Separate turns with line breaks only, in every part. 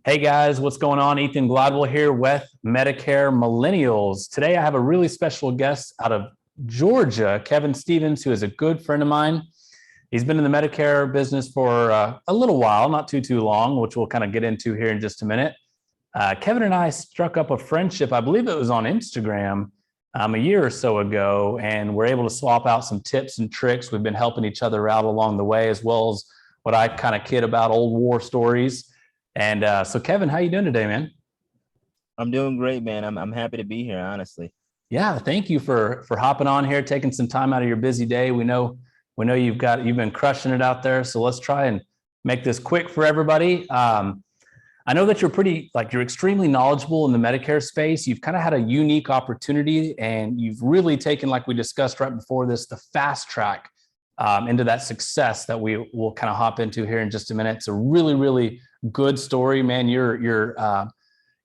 Hey guys, what's going on? Ethan Gladwell here with Medicare Millennials. Today I have a really special guest out of Georgia, Kevin Stevens, who is a good friend of mine. He's been in the Medicare business for a little while, not too long, which we'll kind of get into here in just a minute. Kevin and I struck up a friendship, I believe it was on Instagram a year or so ago, and we're able to swap out some tips and tricks. We've been helping each other out along the way, as well as what I kind of kid about old war stories. And so, Kevin, how you doing today, man?
I'm doing great, man. I'm happy to be here, honestly.
Yeah, thank you for hopping on here, taking some time out of your busy day. We know you've been crushing it out there. So let's try and make this quick for everybody. I know that you're extremely knowledgeable in the Medicare space. You've kind of had a unique opportunity, and you've really taken, like we discussed right before this, the fast track into that success that we will kind of hop into here in just a minute. It's a really good story, man. You're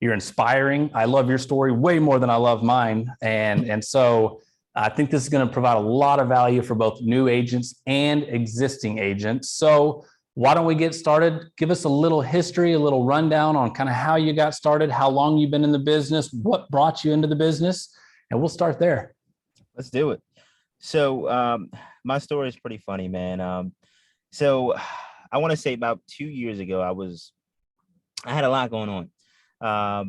inspiring. I love your story way more than I love mine, and so I think this is going to provide a lot of value for both new agents and existing agents. So why don't we get started? Give us a little history, a little rundown on kind of how you got started, how long you've been in the business, what brought you into the business, and we'll start there.
Let's do it. So my story is pretty funny, man. So I want to say about 2 years ago, I had a lot going on. I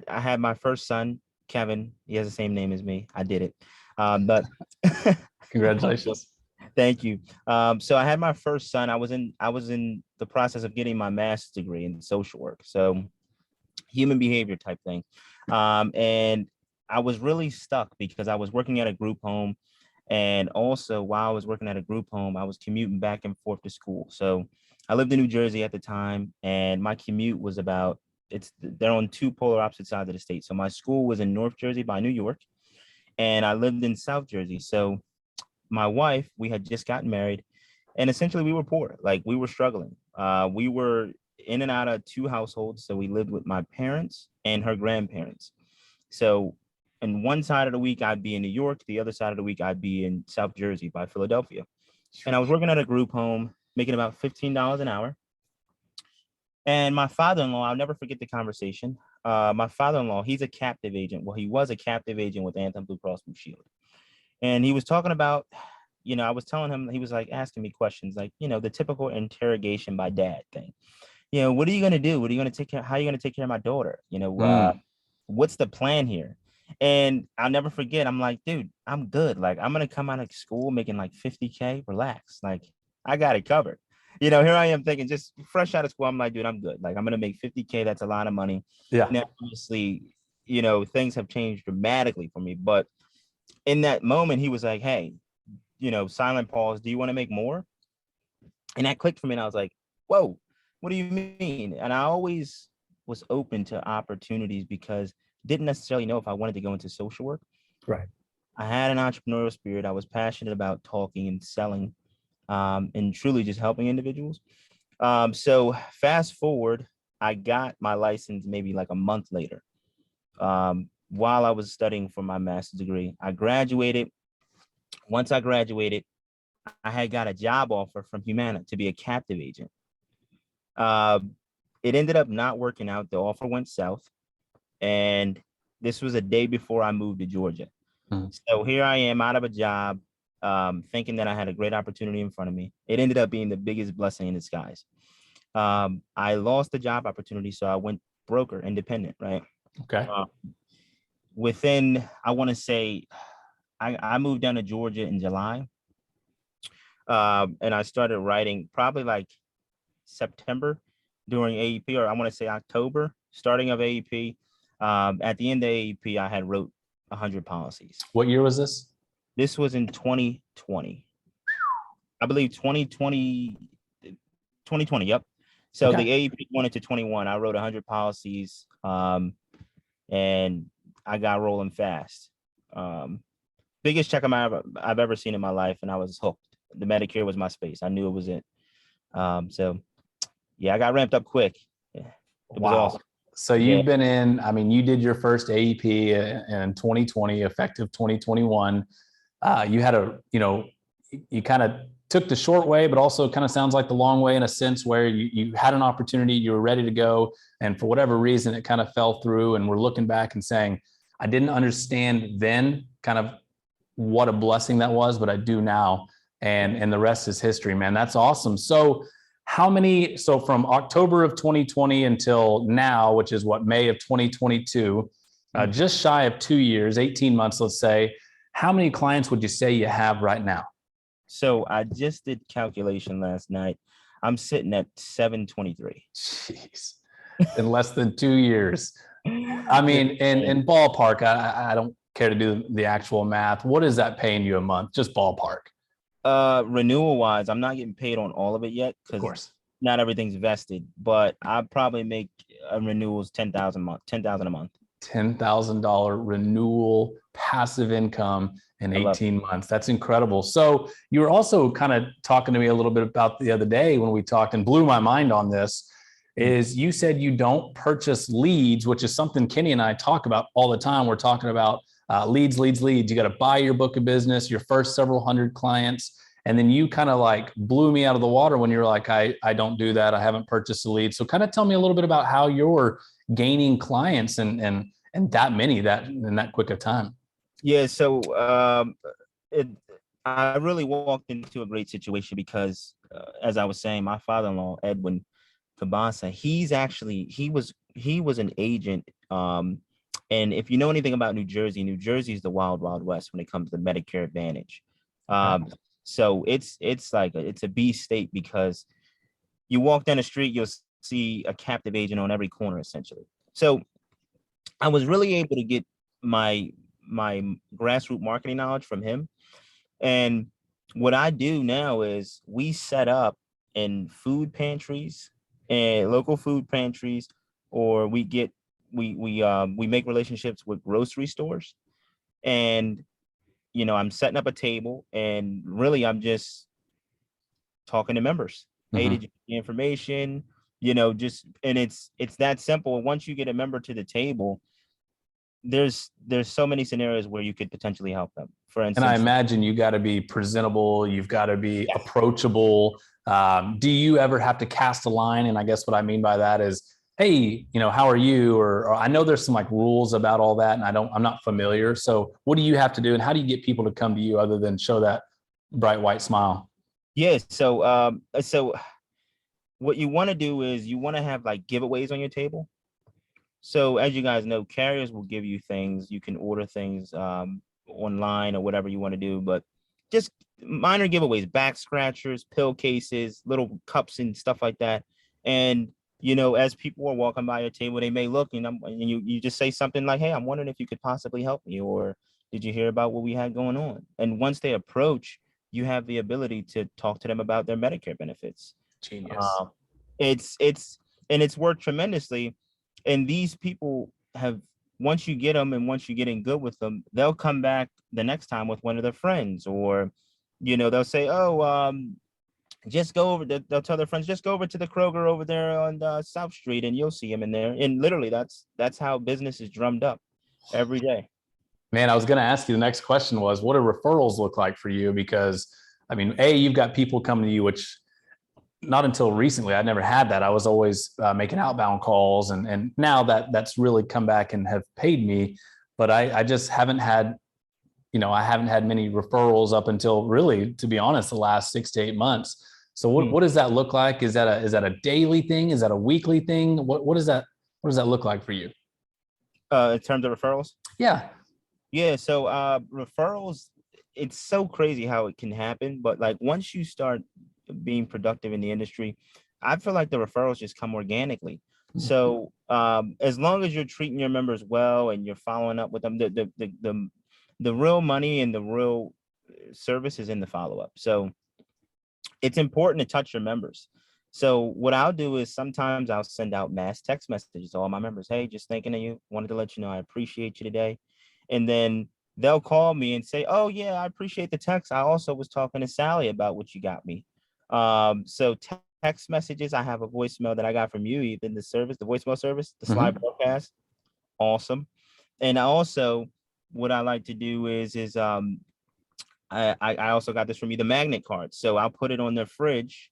had my first son, Kevin. He has the same name as me. I did it. But
Congratulations.
Thank you. So I had my first son. I was in the process of getting my master's degree in social work. So human behavior type thing. And I was really stuck because I was working at a group home. And also while I was working at a group home, I was commuting back and forth to school. So I lived in New Jersey at the time, and my commute was they're on two polar opposite sides of the state. So my school was in North Jersey by New York, and I lived in South Jersey. So my wife, we had just gotten married, and essentially we were poor. Like, we were struggling. We were in and out of two households. So we lived with my parents and her grandparents. So and one side of the week I'd be in New York, the other side of the week I'd be in South Jersey by Philadelphia. And I was working at a group home, making about $15 an hour. And my father-in-law, I'll never forget the conversation. My father-in-law, he's a captive agent. Well, he was a captive agent with Anthem Blue Cross Blue Shield. And he was talking about, I was telling him, he was like asking me questions like, the typical interrogation by dad thing. What are you going to do? What are you going to take care? How are you going to take care of my daughter? What's the plan here? And I'll never forget. I'm like, dude, I'm good. Like, I'm going to come out of school making like 50K. Relax. Like, I got it covered. Here I am thinking, just fresh out of school. I'm like, dude, I'm good. Like, I'm going to make 50K. That's a lot of money.
Yeah.
Now, obviously, things have changed dramatically for me. But in that moment, he was like, hey, silent pause. Do you want to make more? And that clicked for me. And I was like, whoa, what do you mean? And I always was open to opportunities because didn't necessarily know if I wanted to go into social work.
Right.
I had an entrepreneurial spirit. I was passionate about talking and selling, and truly just helping individuals. So fast forward, I got my license maybe like a month later. While I was studying for my master's degree, I graduated. Once I graduated, I had got a job offer from Humana to be a captive agent. It ended up not working out. The offer went south. And this was a day before I moved to Georgia. So here I am out of a job, thinking that I had a great opportunity in front of me. It ended up being the biggest blessing in disguise. I lost the job opportunity, so I went broker, independent, right?
Okay.
Within, I want to say, I moved down to Georgia in July. And I started writing probably like September during AEP, or I want to say October, starting of AEP. At the end of AEP, I had wrote 100 policies.
What year was this?
This was in 2020. I believe 2020. Yep. So
Okay.
the AEP went into 21. I wrote 100 policies, and I got rolling fast. Biggest check I've ever seen in my life, and I was hooked. The Medicare was my space. I knew it was it. So yeah, I got ramped up quick. It was awesome.
So you've been you did your first AEP in 2020, effective 2021. You had you kind of took the short way, but also kind of sounds like the long way in a sense where you had an opportunity, you were ready to go. And for whatever reason, it kind of fell through. And we're looking back and saying, I didn't understand then kind of what a blessing that was, but I do now. And the rest is history, man. That's awesome. So so from October of 2020 until now, which is what, May of 2022, just shy of 2 years, 18 months, let's say, how many clients would you say you have right now?
So I just did calculation last night. I'm sitting at 723.
Jeez, in less than 2 years. I mean, in ballpark, I don't care to do the actual math. What is that paying you a month? Just ballpark.
Renewal wise, I'm not getting paid on all of it yet
Of course.
not everything's vested, but I probably make renewals 10,000 a month, 10,000 a month.
$10,000 renewal passive income in 18 months. That's incredible. So you were also kind of talking to me a little bit about the other day when we talked, and blew my mind on this, is you said you don't purchase leads, which is something Kenny and I talk about all the time. We're talking about leads. You got to buy your book of business, your first several hundred clients. And then you kind of like blew me out of the water when you're like, I don't do that. I haven't purchased a lead. So kind of tell me a little bit about how you're gaining clients and that many that in that quick a time.
Yeah. So I really walked into a great situation because as I was saying, my father-in-law, Edwin Kabasa, he was an agent. And if you know anything about New Jersey is the wild, wild west when it comes to Medicare Advantage. So it's like it's a B state because you walk down the street, you'll see a captive agent on every corner, essentially. So I was really able to get my grassroots marketing knowledge from him. And what I do now is we set up in food pantries and local food pantries, or we make relationships with grocery stores. And I'm setting up a table, and really I'm just talking to members. Hey, did you get the information? And it's that simple. Once you get a member to the table, there's so many scenarios where you could potentially help them. For instance,
and I imagine you got to be presentable, you've got to be approachable. Do you ever have to cast a line? And I guess what I mean by that is, hey, how are you? Or I know there's some like rules about all that, and I'm not familiar. So what do you have to do, and how do you get people to come to you other than show that bright white smile?
Yeah. So what you want to do is you want to have like giveaways on your table. So as you guys know, carriers will give you things. You can order things online or whatever you want to do, but just minor giveaways, back scratchers, pill cases, little cups and stuff like that. And as people are walking by your table, they may look and you just say something like, "Hey, I'm wondering if you could possibly help me," or "Did you hear about what we had going on?" And once they approach, you have the ability to talk to them about their Medicare benefits.
Genius.
It's worked tremendously. And these people have, once you get them and once you get in good with them, they'll come back the next time with one of their friends, or they'll say, "Oh, just go over." They'll tell their friends, "Just go over to the Kroger over there on South Street, and you'll see him in there." And literally, that's how business is drummed up every day.
Man, I was going to ask you, the next question was, what do referrals look like for you? Because I mean, you've got people coming to you, which not until recently, I'd never had that. I was always making outbound calls, and now that's really come back and have paid me. But I just haven't had, I haven't had many referrals up until really, to be honest, the last 6 to 8 months. So what does that look like? Is that a daily thing? Is that a weekly thing? What does that look like for you?
In terms of referrals?
Yeah.
Yeah. So referrals, it's so crazy how it can happen. But like once you start being productive in the industry, I feel like the referrals just come organically. So as long as you're treating your members well and you're following up with them, the real money and the real service is in the follow-up. So it's important to touch your members. So what I'll do is sometimes I'll send out mass text messages to all my members. "Hey, just thinking of you. Wanted to let you know I appreciate you today." And then they'll call me and say, "Oh yeah, I appreciate the text. I also was talking to Sally about what you got me." So text messages, I have a voicemail that I got from you, even the voicemail service, the slide broadcast. Awesome. And also what I like to do is I also got this from you, the magnet cards. So I'll put it on their fridge,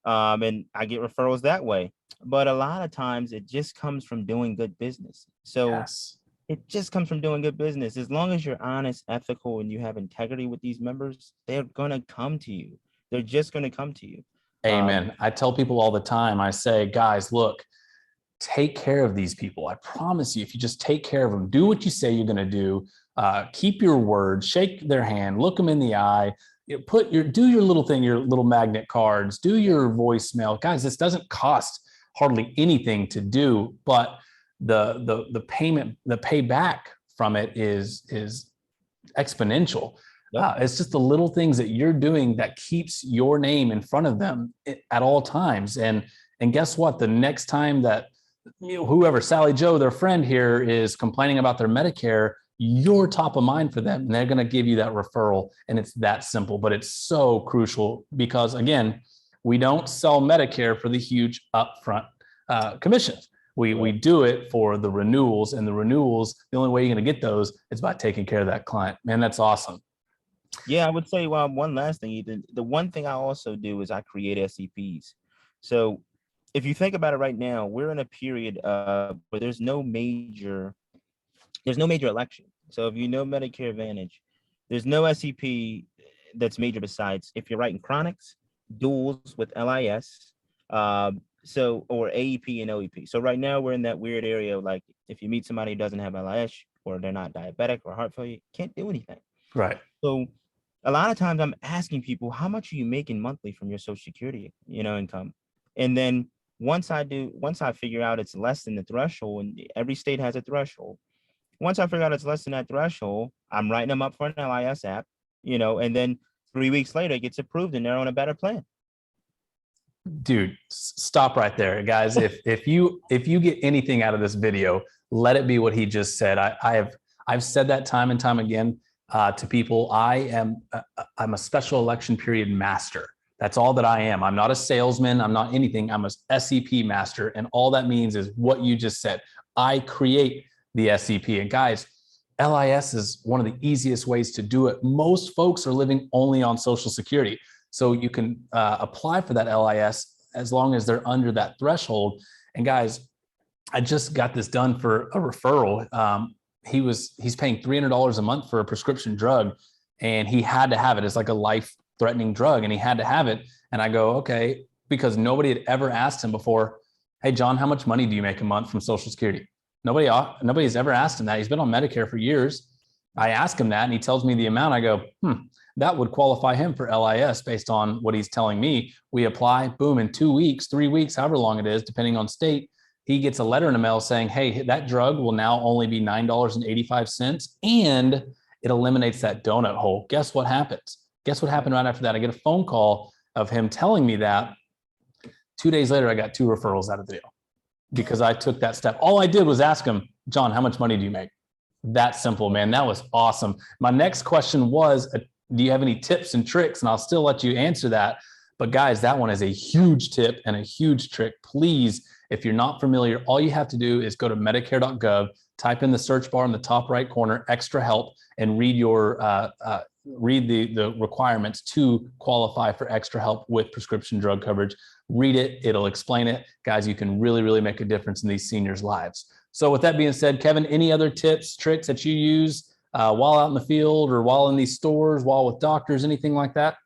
and I get referrals that way. But a lot of times it just comes from doing good business. So
Yes.
it just comes from doing good business. As long as you're honest, ethical, and you have integrity with these members, they're gonna come to you. They're just gonna come to you.
Amen. I tell people all the time, I say, guys, look, take care of these people. I promise you, if you just take care of them, do what you say you're going to do, keep your word, shake their hand, look them in the eye, do your little thing, your little magnet cards, do your voicemail. Guys, this doesn't cost hardly anything to do, but the payment, the payback from it is exponential.
Yep.
It's just the little things that you're doing that keeps your name in front of them at all times. And guess what? The next time that whoever, Sally Joe, their friend here, is complaining about their Medicare, you're top of mind for them, and they're going to give you that referral. And it's that simple, but it's so crucial because, again, we don't sell Medicare for the huge upfront commissions. We do it for the renewals, and the renewals, the only way you're going to get those is by taking care of that client. Man, that's awesome.
Yeah, I would say, well, one last thing, Ethan. The one thing I also do is I create SCPs. So if you think about it right now, we're in a period where there's no major election. So if you know Medicare Advantage, there's no SCP that's major besides if you're writing chronics, duals with LIS, or AEP and OEP. So right now we're in that weird area, like if you meet somebody who doesn't have LIS or they're not diabetic or heart failure, can't do anything.
Right.
So a lot of times I'm asking people, how much are you making monthly from your Social Security, income? And then once I figure out it's less than the threshold, and every state has a threshold. Once I figure out it's less than that threshold, I'm writing them up for an LIS app, and then 3 weeks later it gets approved and they're on a better plan.
Dude, stop right there, guys. If you get anything out of this video, let it be what he just said. I've said that time and time again to people. I'm a special election period master. That's all that I am. I'm not a salesman. I'm not anything. I'm a SCP master, and all that means is what you just said. I create the SCP, and guys, LIS is one of the easiest ways to do it. Most folks are living only on Social Security. So you can apply for that LIS as long as they're under that threshold. And guys, I just got this done for a referral. He's paying $300 a month for a prescription drug, and he had to have it. It's like a life-threatening drug, and he had to have it. And I go, okay, because nobody had ever asked him before, hey, John, how much money do you make a month from Social Security? Nobody's ever asked him that. He's been on Medicare for years. I ask him that, and he tells me the amount. I go, that would qualify him for LIS based on what he's telling me. We apply, boom, in 2 weeks, 3 weeks, however long it is, depending on state, he gets a letter in the mail saying, hey, that drug will now only be $9.85, and it eliminates that donut hole. Guess what happens? Guess what happened right after that? I get a phone call of him telling me that. 2 days later, I got 2 referrals out of the deal because I took that step. All I did was ask him, John, how much money do you make? That simple, man. That was awesome. My next question was, do you have any tips and tricks? And I'll still let you answer that. But guys, that one is a huge tip and a huge trick. Please, if you're not familiar, all you have to do is go to medicare.gov, type in the search bar in the top right corner, extra help, and read the requirements to qualify for extra help with prescription drug coverage. Read it. It'll explain it. Guys, you can really, really make a difference in these seniors' lives. So with that being said, Kevin, any other tips, tricks that you use while out in the field or while in these stores, while with doctors, anything like that?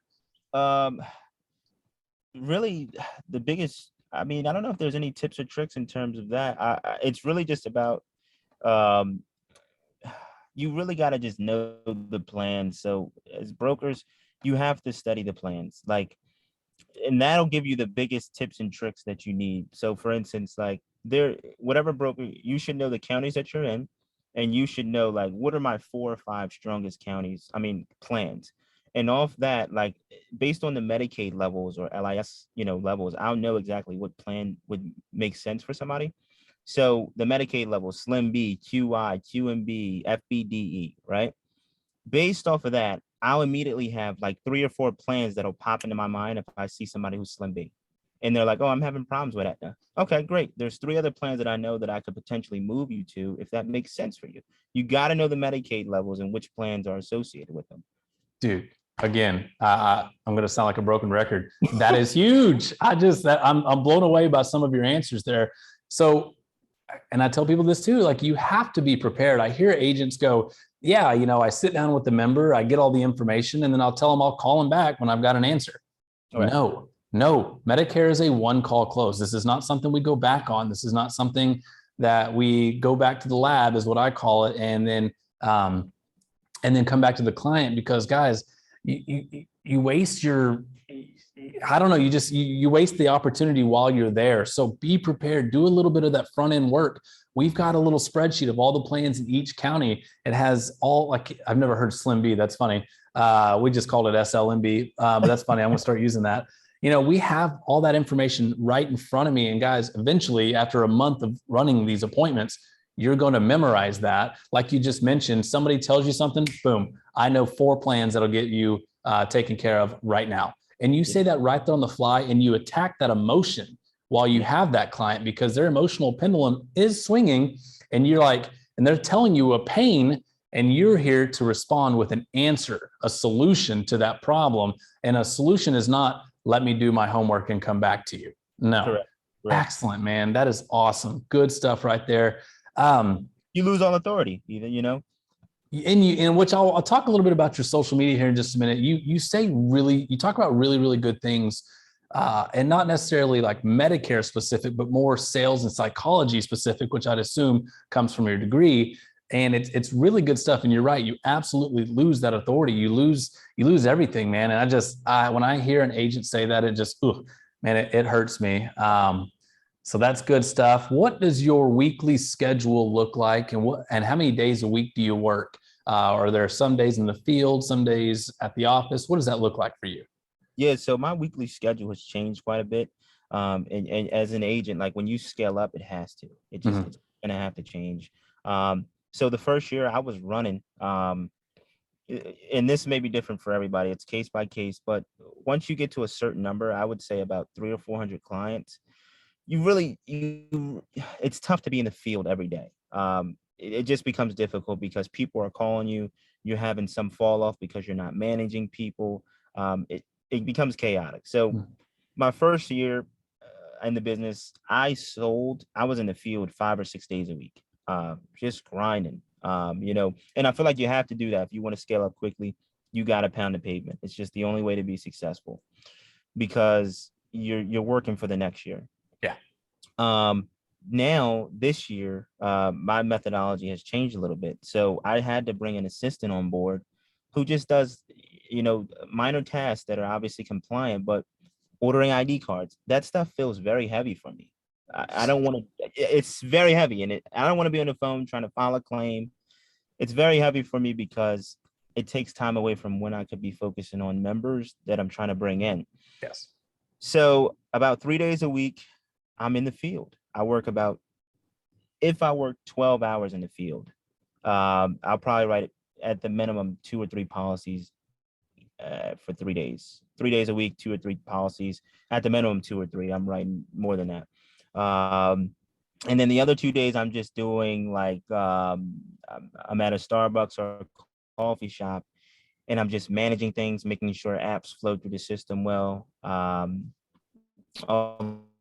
Really, the biggest, I don't know if there's any tips or tricks in terms of that. It's really just about, you really got to just know the plan. So as brokers, you have to study the plans, and that'll give you the biggest tips and tricks that you need. So for instance, whatever broker, you should know the counties that you're in, and you should know what are my 4 or 5 strongest counties, plans. And off that, based on the Medicaid levels or LIS, levels, I'll know exactly what plan would make sense for somebody. So the Medicaid levels, Slim B, QI, QMB, FBDE, right? Based off of that, I'll immediately have 3 or 4 plans that'll pop into my mind if I see somebody who's Slim B. And they're like, oh, I'm having problems with that now. Okay, great. There's 3 other plans that I know that I could potentially move you to if that makes sense for you. You got to know the Medicaid levels and which plans are associated with them.
dude, again, I'm going to sound like a broken record. That is huge. I'm blown away by some of your answers there. So, and I tell people this too, like you have to be prepared. I hear agents go, yeah, I sit down with the member, I get all the information, and then I'll tell them I'll call them back when I've got an answer. Right. No, Medicare is a one call close. This is not something we go back on. This is not something that we go back to the lab, is what I call it. And then come back to the client, because guys, you waste you waste the opportunity while you're there. So be prepared, do a little bit of that front end work. We've got a little spreadsheet of all the plans in each county. It has all, like, I've never heard Slim B. That's funny. We just called it SLMB, but that's funny. I'm going to start using that. We have all that information right in front of me. And guys, eventually, after a month of running these appointments, you're going to memorize that. Like you just mentioned, somebody tells you something, boom, I know 4 plans that'll get you taken care of right now. And you say that right there on the fly, and you attack that emotion while you have that client, because their emotional pendulum is swinging, and you're like, and they're telling you a pain, and you're here to respond with an answer, a solution to that problem. And a solution is not, let me do my homework and come back to you. No. Correct. Excellent, man. That is awesome. Good stuff right there.
You lose all authority, even,
And which I'll talk a little bit about your social media here in just a minute. You talk about really, really good things, and not necessarily like Medicare specific, but more sales and psychology specific, which I'd assume comes from your degree. And it's really good stuff. And you're right, you absolutely lose that authority. You lose everything, man. And when I hear an agent say that, it just, man, it hurts me. So that's good stuff. What does your weekly schedule look like, and how many days a week do you work? Are there some days in the field, some days at the office? What does that look like for you?
Yeah, so my weekly schedule has changed quite a bit. And as an agent, like when you scale up, it has to. It's gonna have to change. So the first year I was running, and this may be different for everybody. It's case by case, but once you get to a certain number, I would say about 300 or 400 clients, it's tough to be in the field every day. It just becomes difficult because people are calling you, you're having some fall off because you're not managing people. It becomes chaotic. So my first year in the business, I was in the field 5 or 6 days a week, just grinding, and I feel like you have to do that. If you want to scale up quickly, you got to pound the pavement. It's just the only way to be successful, because you're working for the next year. Yeah. Now this year, my methodology has changed a little bit. So I had to bring an assistant on board who just does, minor tasks that are obviously compliant, but ordering ID cards, that stuff feels very heavy for me. I don't want to, it's very heavy, and I don't want to be on the phone trying to file a claim. It's very heavy for me because it takes time away from when I could be focusing on members that I'm trying to bring in.
Yes.
So about 3 days a week, I'm in the field. If I work 12 hours in the field, I'll probably write at the minimum 2 or 3 policies for 3 days. 3 days a week, 2 or 3 policies. At the minimum 2 or 3. I'm writing more than that. And then the other 2 days, I'm just doing like I'm at a Starbucks or a coffee shop, and I'm just managing things, making sure apps flow through the system well, all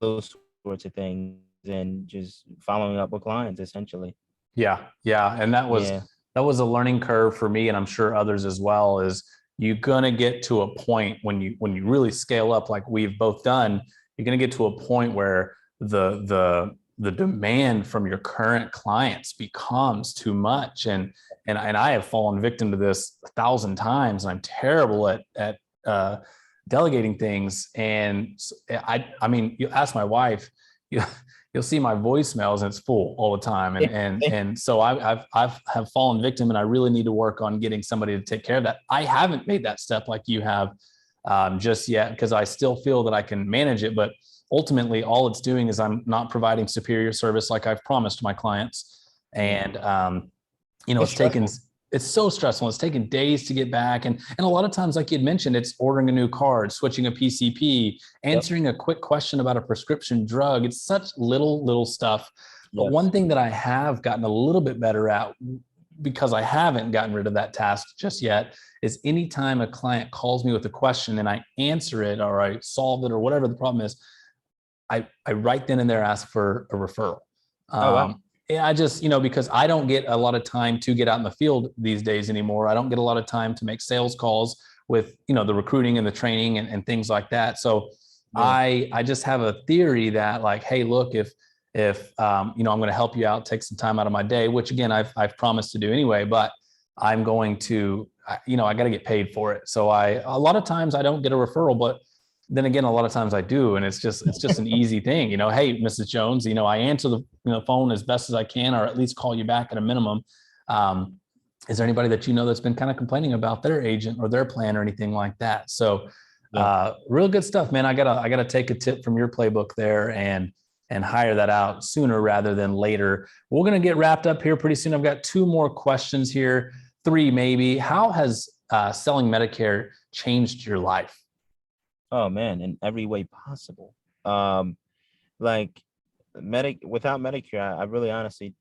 those sorts of things, and just following up with clients essentially.
Yeah. And that was a learning curve for me, and I'm sure others as well. Is you're gonna get to a point when you really scale up, like we've both done, you're gonna get to a point where the demand from your current clients becomes too much. And I have fallen victim to this 1,000 times, and I'm terrible at delegating things. And I mean, you ask my wife, you'll see my voicemails and it's full all the time. And so I've fallen victim, and I really need to work on getting somebody to take care of that. I haven't made that step like you have just yet, because I still feel that I can manage it, but ultimately all it's doing is I'm not providing superior service like I've promised my clients. And, it's so stressful. It's taken days to get back. And a lot of times, like you'd mentioned, it's ordering a new card, switching a PCP, answering a quick question about a prescription drug. It's such little stuff. But one thing that I have gotten a little bit better at, because I haven't gotten rid of that task just yet, is anytime a client calls me with a question and I answer it or I solve it or whatever the problem is, I right then and there ask for a referral.
Oh, wow.
And I just, because I don't get a lot of time to get out in the field these days anymore. I don't get a lot of time to make sales calls with, the recruiting and the training and things like that. So
Yeah.
I just have a theory that like, hey, look, if I'm going to help you out, take some time out of my day, which again, I've promised to do anyway, but I'm going to, I got to get paid for it. So a lot of times I don't get a referral, but then again, a lot of times I do. And it's just an easy thing, hey, Mrs. Jones, I answer the phone as best as I can, or at least call you back at a minimum. Is there anybody that that's been kind of complaining about their agent or their plan or anything like that? So real good stuff, man. I gotta take a tip from your playbook there and hire that out sooner rather than later. We're going to get wrapped up here pretty soon. I've got 2 more questions here, 3 maybe. How has selling Medicare changed your life?
Oh man, in every way possible. Like without Medicare, I really honestly,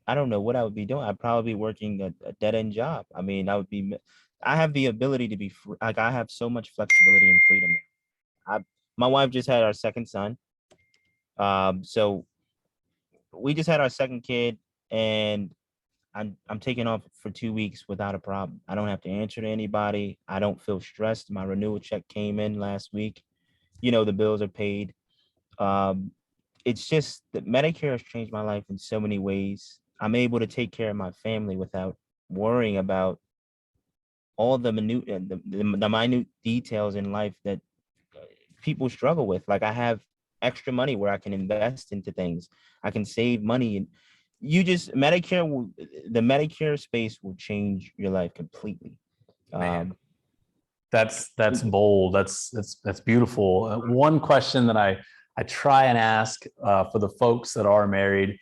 I don't know what I would be doing. I'd probably be working a dead end job. I mean, I have the ability to be free. Like I have so much flexibility and freedom. My wife just had our second son. So we just had our second kid, and I'm taking off for 2 weeks without a problem. I don't have to answer to anybody. I don't feel stressed. My renewal check came in last week. The bills are paid. It's just that Medicare has changed my life in so many ways. I'm able to take care of my family without worrying about all the minute details in life that people struggle with. Like I have extra money where I can invest into things. I can save money, and the Medicare space will change your life completely.
That's bold. That's beautiful. One question that I try and ask for the folks that are married: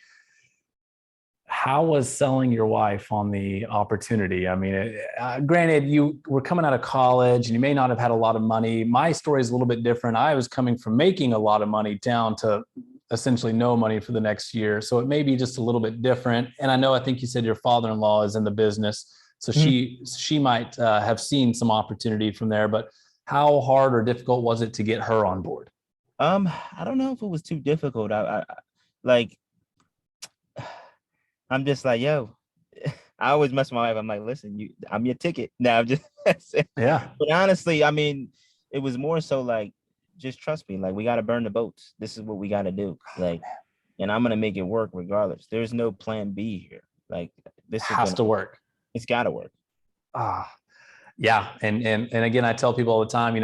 how was selling your wife on the opportunity? I mean, granted, you were coming out of college and you may not have had a lot of money. My story is a little bit different. I was coming from making a lot of money down to essentially no money for the next year. So it may be just a little bit different. And I think you said your father-in-law is in the business. So she might have seen some opportunity from there, but how hard or difficult was it to get her on board?
I don't know if it was too difficult. Like, I'm just like, yo, I always mess with my wife. I'm like, listen, I'm your ticket. Now I'm just,
Yeah.
But honestly, I mean, it was more so like, just trust me. Like, we got to burn the boats. This is what we got to do. Like, and I'm going to make it work regardless. There's no plan B here. Like, this
has to work.
It's got to work.
Yeah. And again, I tell people all the time,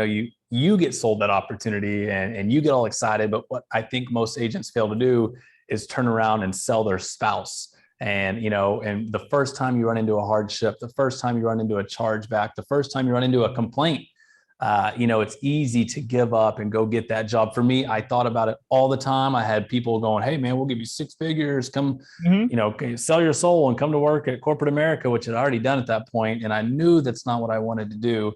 you get sold that opportunity and you get all excited. But what I think most agents fail to do is turn around and sell their spouse. And, and the first time you run into a hardship, the first time you run into a chargeback, the first time you run into a complaint, it's easy to give up and go get that job. For me, I thought about it all the time. I had people going, hey man, we'll give you 6 figures, come, sell your soul and come to work at corporate America, which I'd already done at that point. And I knew that's not what I wanted to do.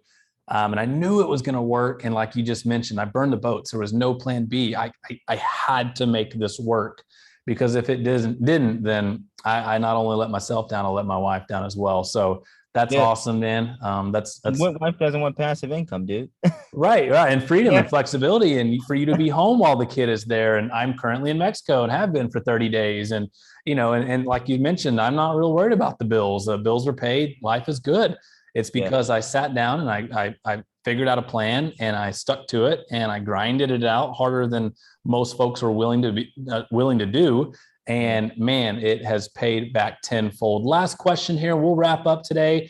And I knew it was going to work. And like you just mentioned, I burned the boats. There was no plan B. I had to make this work, because if it didn't, then I not only let myself down, I'll let my wife down as well. So that's awesome, man. That's
what wife doesn't want passive income, dude.
Right. And freedom and flexibility, and for you to be home while the kid is there. And I'm currently in Mexico and have been for 30 days. And, and like you mentioned, I'm not real worried about the bills. The bills are paid. Life is good. It's because I sat down and I figured out a plan and I stuck to it and I grinded it out harder than most folks are willing to do. And man, it has paid back tenfold. Last question here. We'll wrap up today.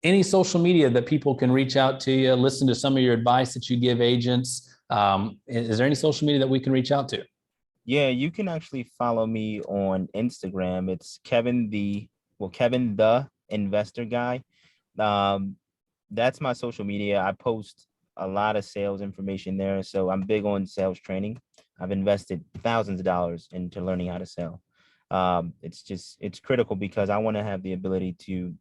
Any social media that people can reach out to you, listen to some of your advice that you give agents? Is there any social media that we can reach out to?
Yeah, you can actually follow me on Instagram. It's Kevin the Investor Guy. That's my social media. I post a lot of sales information there. So I'm big on sales training. I've invested thousands of dollars into learning how to sell. It's critical because I want to have the ability to,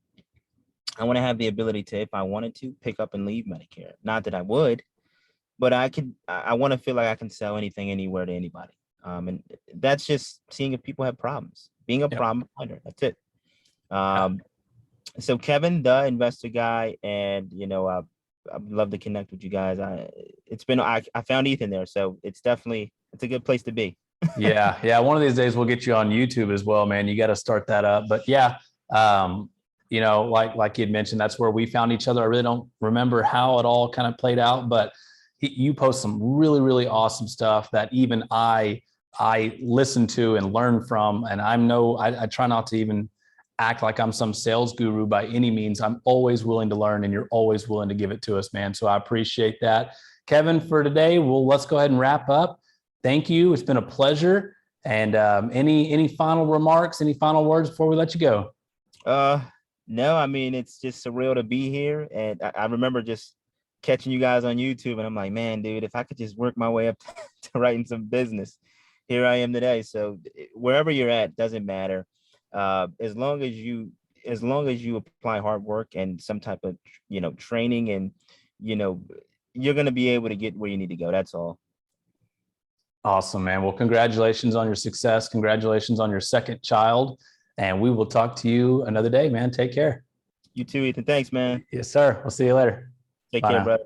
if I wanted to, pick up and leave Medicare. Not that I would, but I want to feel like I can sell anything, anywhere to anybody. And that's just seeing if people have problems, being a problem finder. That's it. So Kevin, the investor guy, and I'd love to connect with you guys. I found Ethan there, so it's a good place to be.
Yeah, yeah. One of these days we'll get you on YouTube as well, man. You got to start that up. But yeah, like you'd mentioned, that's where we found each other. I really don't remember how it all kind of played out, but you post some really, really awesome stuff that even I listen to and learn from. And I try not to even act like I'm some sales guru by any means. I'm always willing to learn, and you're always willing to give it to us, man. So I appreciate that. Kevin, for today, let's go ahead and wrap up. Thank you. It's been a pleasure. And any final remarks, any final words before we let you go?
No, I mean, it's just surreal to be here. And I remember just catching you guys on YouTube, and I'm like, man, dude, if I could just work my way up to writing some business, here I am today. So wherever you're at, doesn't matter. As long as you apply hard work and some type of, training, and, you're going to be able to get where you need to go. That's all.
Awesome, man. Well, congratulations on your success. Congratulations on your second child. And we will talk to you another day, man. Take care.
You too, Ethan. Thanks, man.
Yes, sir. We'll see you later.
Take
Bye
care,
now.
brother.